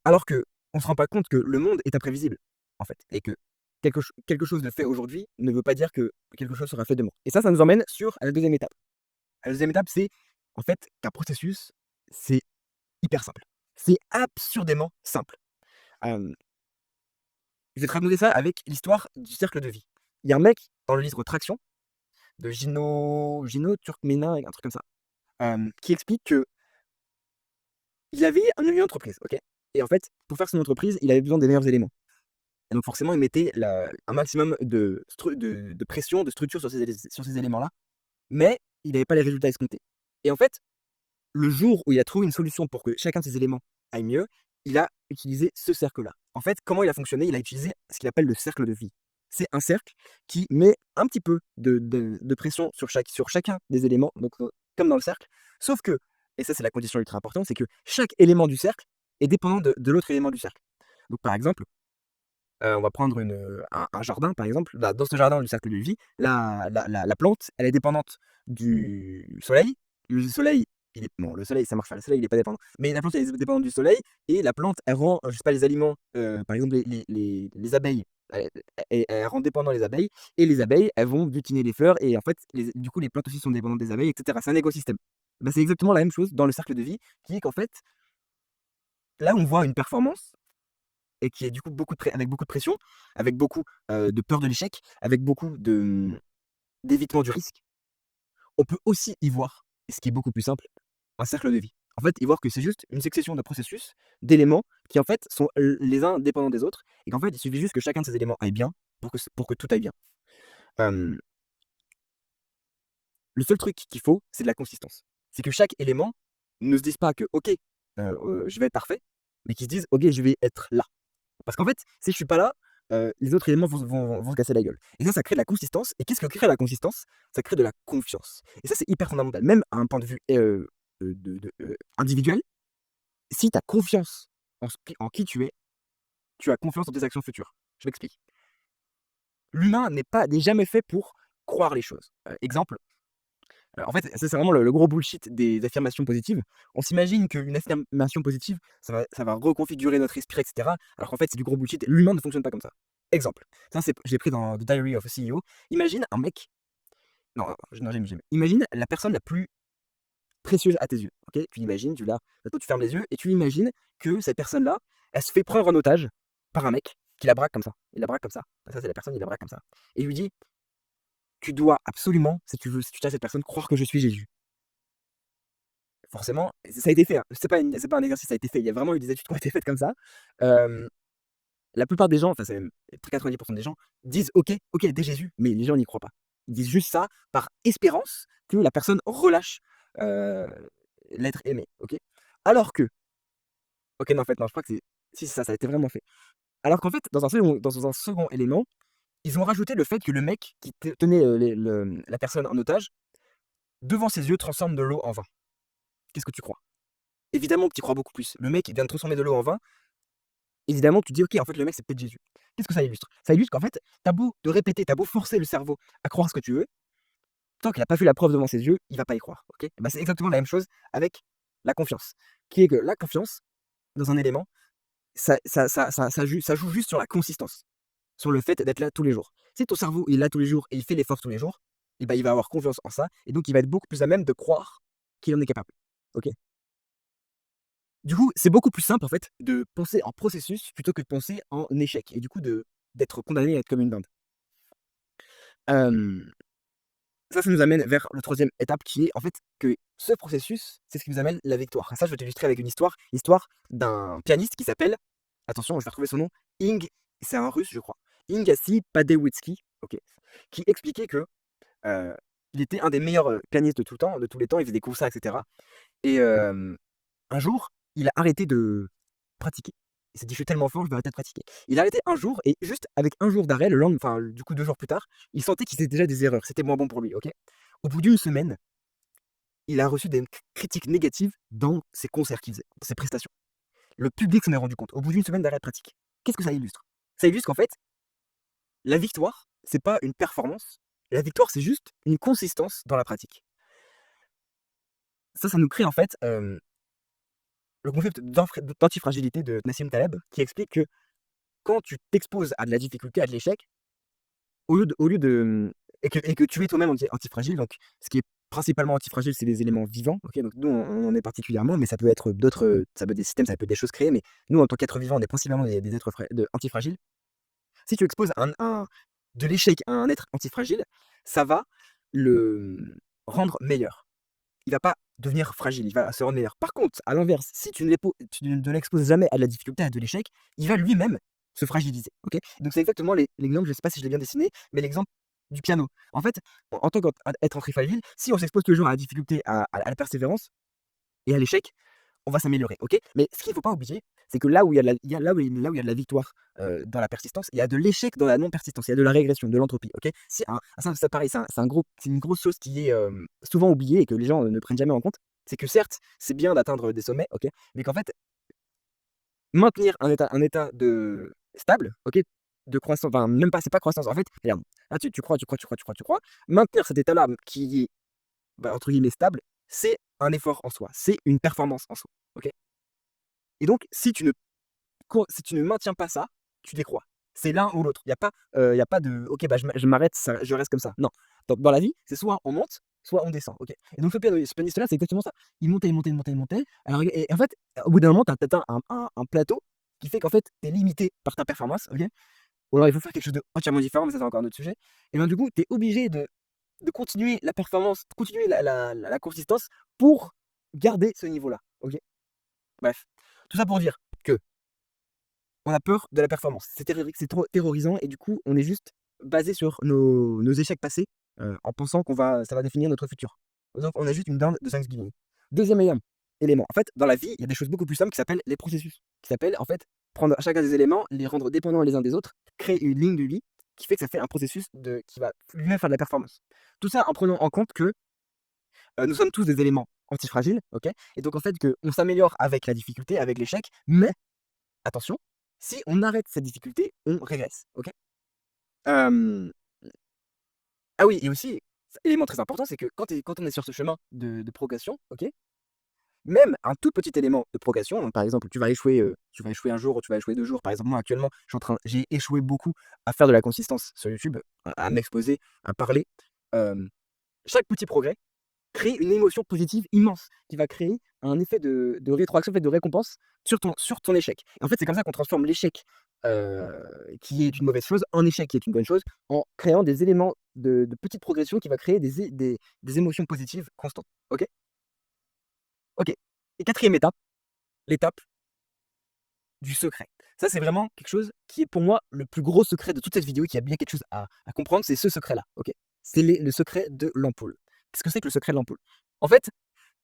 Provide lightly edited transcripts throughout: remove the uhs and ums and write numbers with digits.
Alors qu'on ne se rend pas compte que le monde est imprévisible, en fait, et que quelque chose de fait aujourd'hui ne veut pas dire que quelque chose sera fait demain. Et ça nous emmène sur à la deuxième étape. La deuxième étape, c'est en fait qu'un processus, c'est hyper simple. C'est absurdément simple. Hem, je vais te raconter ça avec l'histoire du cercle de vie. Il y a un mec dans le livre Traction de Gino Turkmena, un truc comme ça, qui explique que il avait une entreprise, OK? Et en fait, pour faire son entreprise, il avait besoin des meilleurs éléments. Et donc forcément, il mettait un maximum de pression, de structure sur ces éléments-là, mais il n'avait pas les résultats escomptés. Et en fait, le jour où il a trouvé une solution pour que chacun de ces éléments aille mieux, il a utilisé ce cercle-là. En fait, comment il a fonctionné? Il a utilisé ce qu'il appelle le cercle de vie. C'est un cercle qui met un petit peu de pression sur chacun des éléments, donc comme dans le cercle, sauf que, et ça c'est la condition ultra importante, c'est que chaque élément du cercle est dépendant de l'autre élément du cercle. Donc par exemple, on va prendre un jardin par exemple, là, dans ce jardin du cercle de vie, la plante, elle est dépendante du soleil. Le soleil, il est bon, le soleil ça marche pas, le soleil il est pas dépendant, mais la plante elle est dépendante du soleil et la plante elle rend, je sais pas les aliments, par exemple les abeilles, elle rend dépendant les abeilles et les abeilles elles vont butiner les fleurs et en fait du coup les plantes aussi sont dépendantes des abeilles et cetera. C'est un écosystème. Bah, c'est exactement la même chose dans le cercle de vie qui est qu'en fait, là on voit une performance et qui est du coup avec beaucoup de pression, avec beaucoup, de peur de l'échec, avec beaucoup d'évitement du risque. On peut aussi y voir, et ce qui est beaucoup plus simple, un cercle de vie. En fait, y voir que c'est juste une succession de processus, d'éléments qui en fait sont les uns dépendants des autres et qu'en fait, il suffit juste que chacun de ces éléments aille bien pour que tout aille bien. Hem, le seul truc qu'il faut, c'est de la consistance. C'est que chaque élément ne se dise pas que: «OK, je vais être parfait», mais qu'ils se disent: «OK, je vais être là». Parce qu'en fait, si je suis pas là, les autres éléments vont se casser la gueule. Et ça crée de la consistance. Et qu'est-ce que crée la consistance? Ça crée de la confiance. Et ça, c'est hyper fondamental. Même à un point de vue individuel, si tu as confiance en qui tu es, tu as confiance en tes actions futures. Je m'explique. L'humain n'est jamais fait pour croire les choses. Exemple, en fait, ça, c'est vraiment le gros bullshit des affirmations positives. On s'imagine qu'une affirmation positive, ça va reconfigurer notre esprit, et cetera. Alors qu'en fait, c'est du gros bullshit. L'humain ne fonctionne pas comme ça. Exemple, ça, je l'ai pris dans The Diary of a CEO. Imagine un mec. Non, non, jamais. Imagine la personne la plus précieuse à tes yeux. Ok, tu l'imagines, tu fermes les yeux et tu l'imagines que cette personne-là, elle se fait prendre en otage par un mec qui la braque comme ça. Il la braque comme ça. Ça, c'est la personne, il la braque comme ça. Et il lui dit: tu dois absolument, si tu tiens cette personne, croire que je suis Jésus. Forcément, ça a été fait, hein. C'est pas un exercice, ça a été fait. Il y a vraiment eu des études qui ont été faites comme ça. Hem, la plupart des gens, enfin c'est même 90 des gens disent: «OK, OK, t'es Jésus», mais les gens n'y croient pas. Ils disent juste ça par espérance que la personne relâche, heu, l'être aimé, OK? Alors que OK, non, en fait, non, je crois que c'est si, c'est ça, ça a été vraiment fait. Alors qu'en fait, dans un second élément, ils ont rajouté le fait que le mec qui tenait, la personne en otage, devant ses yeux, transforme de l'eau en vin. Qu'est-ce que tu crois? Évidemment que tu y crois beaucoup plus. Le mec, il vient de transformer de l'eau en vin. Évidemment, tu te dis: «OK, en fait, le mec, c'est peut-être Jésus». Qu'est-ce que ça illustre? Ça illustre qu'en fait, tu as beau te répéter, tu as beau forcer le cerveau à croire ce que tu veux, tant qu'il a pas vu la preuve devant ses yeux, il va pas y croire, OK? Et bah, c'est exactement la même chose avec la confiance, qui est que la confiance dans un élément, ça joue juste sur la consistance, sur le fait d'être là tous les jours. Si ton cerveau, il est là tous les jours et il fait l'effort tous les jours, et bah, il va avoir confiance en ça et donc il va être beaucoup plus à même de croire qu'il en est capable, OK? Du coup, c'est beaucoup plus simple en fait de penser en processus plutôt que de penser en échec et du coup d'être condamné à être comme une dinde. Hem, ça nous amène vers la troisième étape qui est en fait que ce processus, c'est ce qui nous amène la victoire. Ça, je vais t'illustrer avec une histoire, l'histoire d'un pianiste qui s'appelle, attention, je vais retrouver son nom, c'est un russe, je crois, Ingassi Paderewski, OK, qui expliquait que, heu, il était un des meilleurs, pianistes de tout temps, de tous les temps, il faisait des concerts et cetera et un jour, il a arrêté de pratiquer. Il s'est dit: «Je suis tellement fort, je vais arrêter de pratiquer». Il a arrêté un jour et juste avec un jour d'arrêt, le lendemain, enfin, du coup 2 jours plus tard, il sentait qu'il faisait déjà des erreurs. C'était moins bon pour lui, OK? Au bout d'une semaine, il a reçu des critiques négatives dans ses concerts qu'il faisait, dans ses prestations. Le public s'en est rendu compte au bout d'une semaine d'arrêt de pratique. Qu'est-ce que ça illustre? Ça illustre qu'en fait, la victoire, c'est pas une performance. La victoire, c'est juste une consistance dans la pratique. Ça nous crée en fait, le concept d'antifragilité de Nassim Taleb qui explique que quand tu t'exposes à de la difficulté, à de l'échec, au lieu de et que tu es toi-même antifragile, donc ce qui est principalement antifragile, c'est les éléments vivants, OK? Donc nous, on en est particulièrement, mais ça peut être d'autres, ça peut être des systèmes, ça peut être des choses créées, mais nous, en tant qu'êtres vivants, on est principalement des êtres antifragiles. Si tu exposes de l'échec à un être antifragile, ça va le rendre meilleur. Il va pas devenir fragile, il va se rendre meilleur. Par contre, à l'inverse, si tu ne l'exposes jamais à de la difficulté, à de l'échec, il va lui-même se fragiliser. OK? Donc c'est exactement l'exemple, je ne sais pas si je l'ai bien dessiné, mais l'exemple du piano. En fait, en tant qu'être antifragile, si on s'expose toujours à la difficulté, à la persévérance et à l'échec, on va s'améliorer, OK? Mais ce qu'il ne faut pas oublier, c'est que là où il y a de la il y a là où il y a de la victoire, dans la persistance, il y a de l'échec dans la non-persistance, il y a de la régression, de l'entropie, OK? Si un ça pareil, c'est une grosse chose qui est, souvent oubliée et que les gens ne prennent jamais en compte. C'est que certes, c'est bien d'atteindre des sommets, OK? Mais qu'en fait, maintenir un état de stable, OK? De croissance, enfin même pas, c'est pas croissance, en fait, regarde, là tu crois. Maintenir cet état-là, qui est, bah, entre guillemets «stable», c'est un effort en soi, c'est une performance en soi, OK? Et donc si tu ne maintiens pas ça, tu décroît. C'est l'un ou l'autre. Il y a pas de: «OK, bah, je m'arrête, ça je reste comme ça». Non. Dans la vie, c'est soit on monte, soit on descend, OK? Et donc ce pianiste-là, c'est exactement ça. Il montait. Alors et en fait, au bout d'un moment, tu as atteint un plateau qui fait qu'en fait, tu es limité par ta performance, OK? Ou alors il faut faire quelque chose d'entièrement différent, mais ça, c'est encore un autre sujet. Et ben, du coup, tu es obligé de continuer la performance, continuer la consistance pour garder ce niveau-là, OK? Bref, tout ça pour dire que on a peur de la performance. C'est trop terrorisant et du coup, on est juste basé sur nos échecs passés, en pensant ça va définir notre futur. Donc on a juste une dinde de Thanksgiving. 2e élément, en fait, dans la vie, il y a des choses beaucoup plus simples qui s'appellent les processus. Qui s'appellent, en fait, prendre chacun des éléments, les rendre dépendants les uns des autres, créer une ligne de vie qui fait que ça fait un processus qui va lui-même faire de la performance. Tout ça en prenant en compte que, nous sommes tous des éléments antifragiles, OK? Et donc en fait qu'on s'améliore avec la difficulté, avec l'échec, mais attention, si on arrête cette difficulté, on régresse, OK? Hem, ah oui, et aussi, élément très important, c'est que quand on est sur ce chemin de progression, OK? Même un tout petit élément de progression, donc par exemple, tu vas échouer un jour ou tu vas échouer 2 jours. Par exemple, moi actuellement, j'ai échoué beaucoup à faire de la consistance sur YouTube, à m'exposer, à parler. Hem, Chaque petit progrès crée une émotion positive immense, qui va créer un effet de rétroaction, en fait, de récompense sur ton échec. Et en fait, c'est comme ça qu'on transforme l'échec, qui est une mauvaise chose, en échec qui est une bonne chose, en créant des éléments de petites progressions qui va créer des émotions positives constantes. OK? OK. Et 4e étape, l'étape du secret. Ça, c'est vraiment quelque chose qui est pour moi le plus gros secret de toute cette vidéo, qui a bien quelque chose à comprendre, c'est ce secret-là, OK? C'est le secret de l'ampoule. Qu'est-ce que c'est que le secret de l'ampoule? En fait,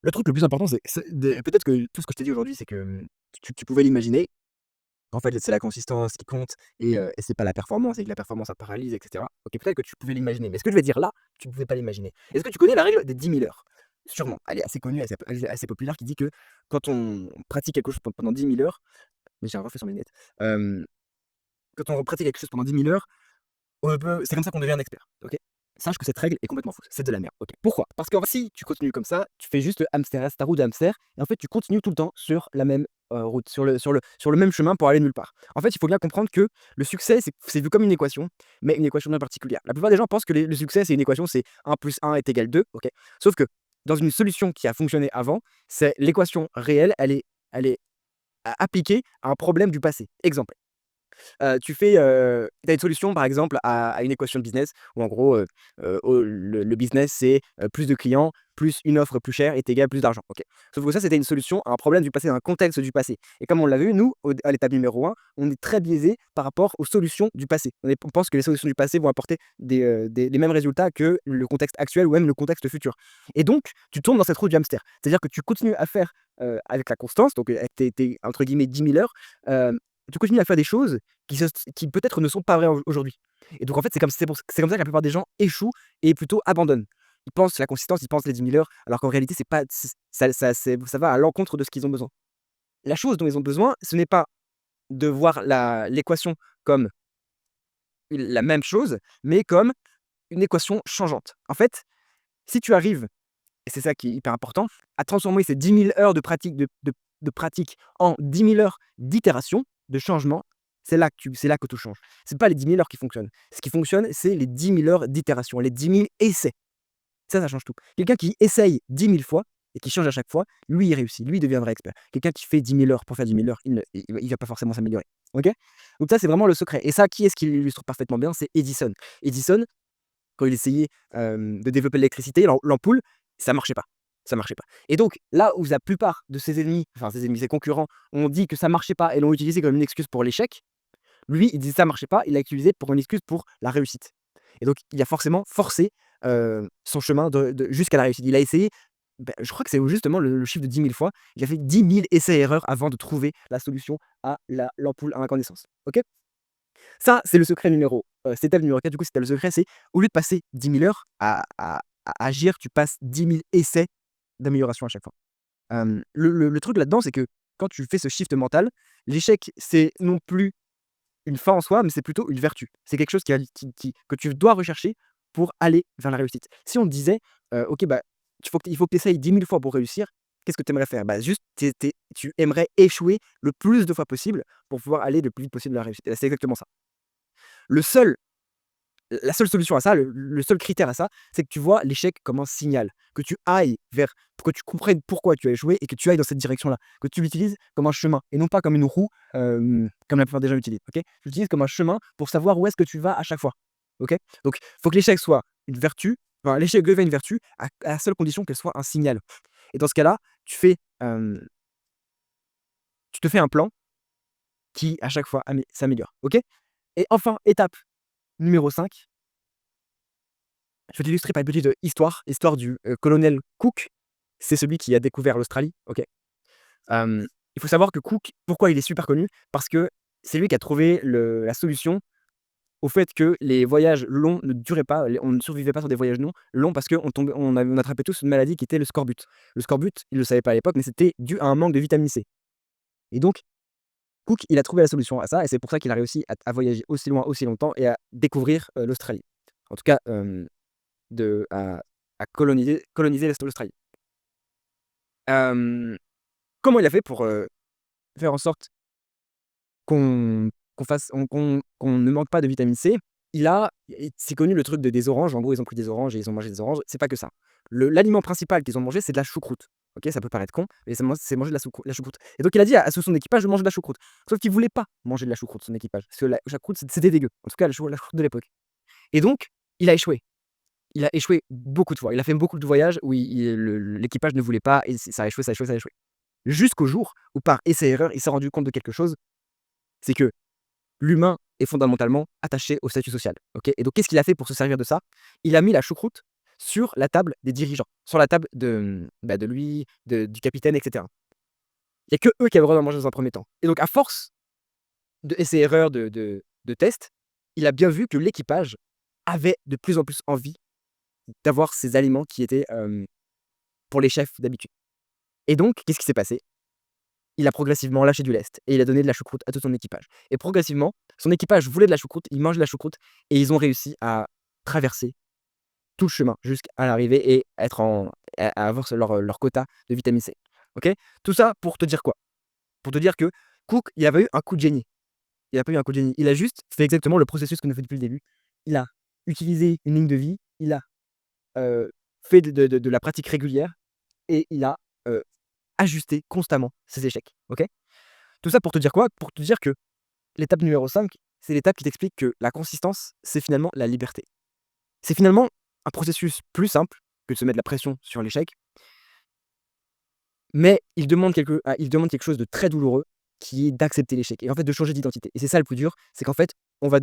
le truc le plus important, peut-être que tout ce que je t'ai dit aujourd'hui, c'est que, tu pouvais l'imaginer. En fait, c'est la consistance qui compte et c'est pas la performance et que la performance, ça paralyse et cetera. OK, peut-être que tu pouvais l'imaginer, mais ce que je vais dire là, tu ne pouvais pas l'imaginer. Est-ce que tu connais la règle des 10 000 heures? Sûrement, elle est assez connue, assez populaire, qui dit que quand on pratique quelque chose pendant 10 000 heures, mais j'ai un reflet sur mes lunettes. Hem, Quand on pratique quelque chose pendant 10 000 heures, c'est comme ça qu'on devient un expert, OK? Sache que cette règle est complètement fausse, c'est de la merde, OK. Pourquoi? Parce qu'en fait, si tu continues comme ça, tu fais juste hamster, reste ta roue de hamster et en fait, tu continues tout le temps sur la même, route, sur le même chemin pour aller nulle part. En fait, il faut bien comprendre que le succès, c'est vu comme une équation, mais une équation bien particulière. La plupart des gens pensent que le succès, c'est une équation, c'est 1 + 1 = 2, OK? Sauf que dans une solution qui a fonctionné avant, c'est l'équation réelle, elle est appliquée à un problème du passé. Exemple, tu as une solution par exemple à une équation de business où en gros, le business c'est, plus de clients, plus une offre plus chère est égal à plus d'argent. OK. Sauf que ça, c'était une solution à un problème du passé, à un contexte du passé. Et comme on l'a vu, nous, à l'étape numéro 1, on est très biaisé par rapport aux solutions du passé. On pense que les solutions du passé vont apporter les mêmes résultats que le contexte actuel ou même le contexte futur. Et donc, tu tombes dans cette roue du hamster. C'est-à-dire que tu continues à faire, avec la constance, donc avec tes entre guillemets 10 000 heures, tu continues à faire des choses qui peut-être ne sont pas vraies aujourd'hui. Et donc en fait, c'est comme ça que la plupart des gens échouent et plutôt abandonnent. Ils pensent la consistance, ils pensent les 10 000 heures, alors qu'en réalité, c'est pas ça va à l'encontre de ce qu'ils ont besoin. La chose dont ils ont besoin, ce n'est pas de voir l'équation comme la même chose, mais comme une équation changeante. En fait, si tu arrives, et c'est ça qui est hyper important, à transformer ces 10 000 heures de pratique de pratique en 10 000 heures d'itération, de changement, c'est là que tout change. C'est pas les 10 000 heures qui fonctionnent. Ce qui fonctionne, c'est les 10 000 heures d'itération, les 10 000 essais. Ça change tout. Quelqu'un qui essaye 10 000 fois et qui change à chaque fois, lui, il réussit. Lui, il devient un vrai expert. Quelqu'un qui fait 10 000 heures pour faire 10 000 heures, il va pas forcément s'améliorer. OK? Donc ça, c'est vraiment le secret. Et ça, qui est-ce qui l'illustre parfaitement bien? C'est Edison. Edison, quand il essayait, de développer l'électricité, l'ampoule, ça marchait pas. Ça marchait pas. Et donc, là où la plupart de ses ennemis, enfin ses ennemis, ses concurrents, ont dit que ça marchait pas et l'ont utilisé comme une excuse pour l'échec, lui, il disait ça marchait pas, il l'a utilisé pour une excuse pour la réussite. Et donc, il a forcément forcé son chemin jusqu'à la réussite. Il a essayé, je crois que c'est justement le chiffre de 10 000 fois. Il a fait 10 000 essais-erreurs avant de trouver la solution à l'ampoule à incandescence. OK? Ça, c'est le secret c'est étape numéro 4. Du coup, c'était le secret, c'est au lieu de passer 10 000 heures à agir, tu passes 10 000 essais d'amélioration à chaque fois. Le truc là-dedans, c'est que quand tu fais ce shift mental, l'échec, c'est non plus une fin en soi, mais c'est plutôt une vertu. C'est quelque chose que tu dois rechercher pour aller vers la réussite. Si on te disait, OK, bah, il faut que tu essayes 10 000 fois pour réussir, qu'est-ce que tu aimerais faire? Bah, juste, tu aimerais échouer le plus de fois possible pour pouvoir aller le plus vite possible vers la réussite. Et c'est exactement ça. Le seul La seule solution à ça, le seul critère à ça, c'est que tu vois l'échec comme un signal, que tu ailles vers que tu comprennes pourquoi tu as échoué et que tu ailles dans cette direction-là, que tu l'utilises comme un chemin et non pas comme une roue, comme la plupart des gens l'utilisent, OK? Tu l'utilises comme un chemin pour savoir où est-ce que tu vas à chaque fois, OK? Donc il faut que l'échec soit une vertu, enfin l'échec devienne une vertu à la seule condition qu'elle soit un signal. Et dans ce cas-là, tu te fais un plan qui à chaque fois s'améliore, OK? Et enfin, étape numéro 5. Je vais t'illustrer par une petite, histoire du, colonel Cook. C'est celui qui a découvert l'Australie, OK? Il faut savoir que Cook, pourquoi il est super connu? Parce que c'est lui qui a trouvé la solution au fait que les voyages longs ne duraient pas, on ne survivait pas sur des voyages longs parce qu'on attrapait tous une maladie qui était le scorbut. Le scorbut, il ne le savait pas à l'époque, mais c'était dû à un manque de vitamine C. Et donc Cook, il a trouvé la solution à ça et c'est pour ça qu'il a réussi à voyager aussi loin, aussi longtemps et à découvrir, l'Australie. En tout cas, de à coloniser l'Australie. Hem, Comment il a fait pour, faire en sorte qu'on ne manque pas de vitamine C? C'est connu le truc des oranges. En gros, ils ont pris des oranges et ils ont mangé des oranges. C'est pas que ça. L'aliment principal qu'ils ont mangé, c'est de la choucroute. OK, ça peut paraître con, mais c'est manger de la choucroute et donc il a dit à son équipage de manger de la choucroute. Sauf qu'il voulait pas manger de la choucroute, son équipage, parce que la choucroute, c'était dégueu. En tout cas, la choucroute de l'époque et donc il a échoué. Il a échoué beaucoup de fois. Il a fait beaucoup de voyages où l'équipage ne voulait pas et ça a échoué, ça a échoué, ça a échoué. Jusqu'au jour où par essai-erreur, il s'est rendu compte de quelque chose, c'est que l'humain est fondamentalement attaché au statut social, OK? Et donc qu'est-ce qu'il a fait pour se servir de ça? Il a mis la choucroute sur la table des dirigeants, sur la table de lui, du capitaine et cetera. Il y a que eux qui avaient le droit d'en manger dans un premier temps et donc à force d'essais-erreurs, de tests, il a bien vu que l'équipage avait de plus en plus envie d'avoir ces aliments qui étaient, pour les chefs d'habitude. Et donc, qu'est-ce qui s'est passé? Il a progressivement lâché du lest et il a donné de la choucroute à tout son équipage. Et progressivement, son équipage voulait de la choucroute, ils mangeaient de la choucroute et ils ont réussi à traverser tout le chemin jusqu'à l'arrivée et à avoir leur quota de vitamine C. OK? Tout ça pour te dire quoi? Pour te dire que Cook, il avait eu un coup de génie. Il a pas eu un coup de génie. Il a juste fait exactement le processus qu'on a fait depuis le début. Il a utilisé une ligne de vie, il a, fait de la pratique régulière et il a, ajusté constamment ses échecs, OK? Tout ça pour te dire quoi? Pour te dire que l'étape numéro 5, c'est l'étape qui t'explique que la consistance, c'est finalement la liberté. C'est finalement un processus plus simple que de se mettre la pression sur l'échec, mais il demande quelque chose de très douloureux, qui est d'accepter l'échec et en fait de changer d'identité et c'est ça le plus dur, c'est qu'en fait,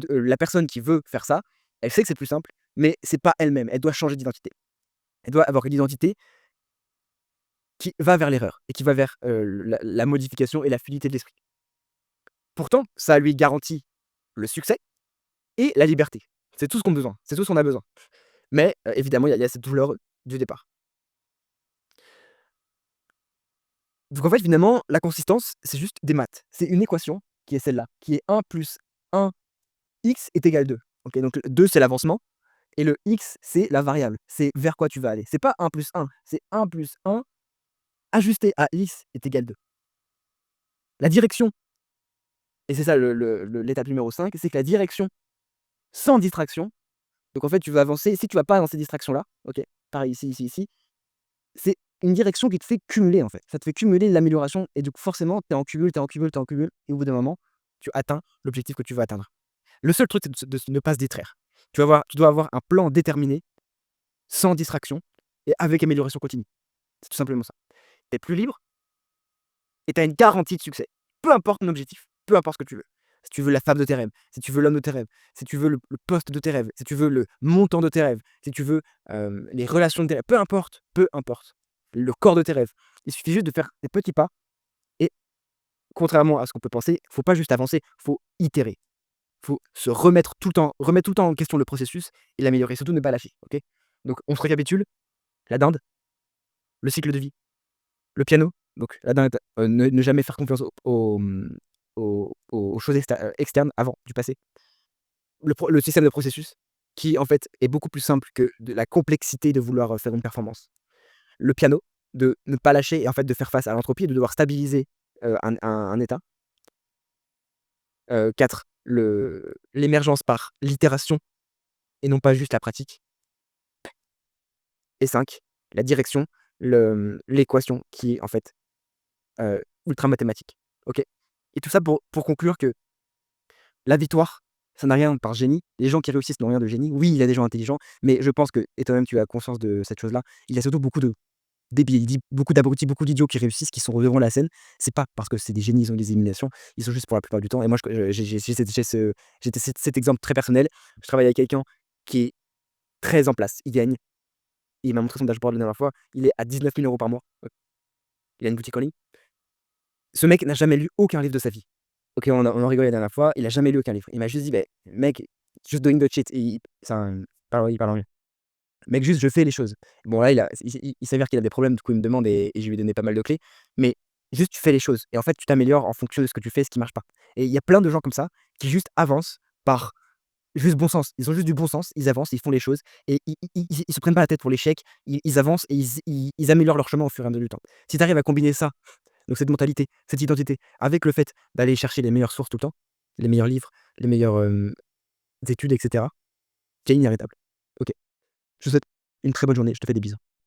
la personne qui veut faire ça, elle sait que c'est plus simple, mais c'est pas elle-même, elle doit changer d'identité. Elle doit avoir une identité qui va vers l'erreur et qui va vers, la modification et la fluidité de l'esprit. Pourtant, ça lui garantit le succès et la liberté. C'est tout ce qu'on a besoin, c'est tout ce qu'on a besoin. Mais, évidemment, il y a cette douleur du départ. Donc en fait, finalement, la consistance, c'est juste des maths. C'est une équation qui est celle-là, qui est 1 plus 1 x est égal 2. OK, donc le 2, c'est l'avancement et le x, c'est la variable. C'est vers quoi tu vas aller. C'est pas 1 plus 1, c'est 1 plus 1 ajusté à x est égal 2. La direction, et c'est ça l'étape numéro 5, c'est que la direction sans distraction, donc en fait, tu vas avancer, si tu vas pas dans ces distractions-là, OK, pareil ici, ici, ici, c'est une direction qui te fait cumuler, en fait. Ça te fait cumuler l'amélioration et donc forcément, tu es en cumul, tu es en cumul, tu es en cumul et au bout d'un moment, tu atteins l'objectif que tu veux atteindre. Le seul truc, c'est de ne pas se distraire. Tu dois avoir un plan déterminé, sans distraction et avec amélioration continue. C'est tout simplement ça. Tu es plus libre et tu as une garantie de succès. Peu importe ton objectif, peu importe ce que tu veux. Si tu veux la femme de tes rêves, si tu veux l'homme de tes rêves, si tu veux le poste de tes rêves, si tu veux le montant de tes rêves, si tu veux les relations de tes rêves, peu importe, le corps de tes rêves. Il suffit juste de faire des petits pas et contrairement à ce qu'on peut penser, il faut pas juste avancer, il faut itérer. Il faut se remettre tout le temps en question le processus et l'améliorer, surtout ne pas lâcher, OK? Donc on se récapitule, la dinde, le cycle de vie, le piano, donc la dinde, ne jamais faire confiance aux choses externes avant du passé. Le système de processus qui, en fait, est beaucoup plus simple que de la complexité de vouloir, faire une performance. Le piano, de ne pas lâcher et en fait de faire face à l'entropie, de devoir stabiliser, un état. 4, l'émergence par l'itération et non pas juste la pratique. Et 5, la direction, l'équation qui est en fait, ultra mathématique. OK? Et tout ça pour conclure que la victoire, ça n'a rien par génie. Les gens qui réussissent n'ont rien de génie. Oui, il y a des gens intelligents, mais je pense que et toi-même tu as conscience de cette chose-là, il y a surtout beaucoup de débiles, il dit beaucoup d'abrutis, beaucoup d'idiots qui réussissent, qui sont devant la scène. C'est pas parce que c'est des génies, ils ont des éliminations, ils sont juste pour la plupart du temps et moi j'ai cet exemple très personnel. Je travaille avec quelqu'un qui est très en place, il gagne, il m'a montré son dashboard la dernière fois, il est à 19 000 € par mois, il a une boutique en ligne. Ce mec n'a jamais lu aucun livre de sa vie. OK, on en rigolait la dernière fois, il a jamais lu aucun livre. Il m'a juste dit: «Beh, mec, just doing the shit» et il parle anglais. Mec, juste je fais les choses. Bon là, il s'avère qu'il a des problèmes, du coup il me demande et je lui ai donné pas mal de clés, mais juste tu fais les choses et en fait tu t'améliores en fonction de ce que tu fais, ce qui marche pas et il y a plein de gens comme ça qui juste avancent par juste bon sens. Ils ont juste du bon sens, ils avancent, ils font les choses et ils se prennent pas la tête pour l'échec, ils avancent et ils améliorent leur chemin au fur et à mesure du temps. Si tu arrives à combiner ça, donc cette mentalité, cette identité, avec le fait d'aller chercher les meilleures sources tout le temps, les meilleurs livres, les meilleures, études et cetera, tu es inéarrêtable. OK. Je te souhaite une très bonne journée, je te fais des bisous.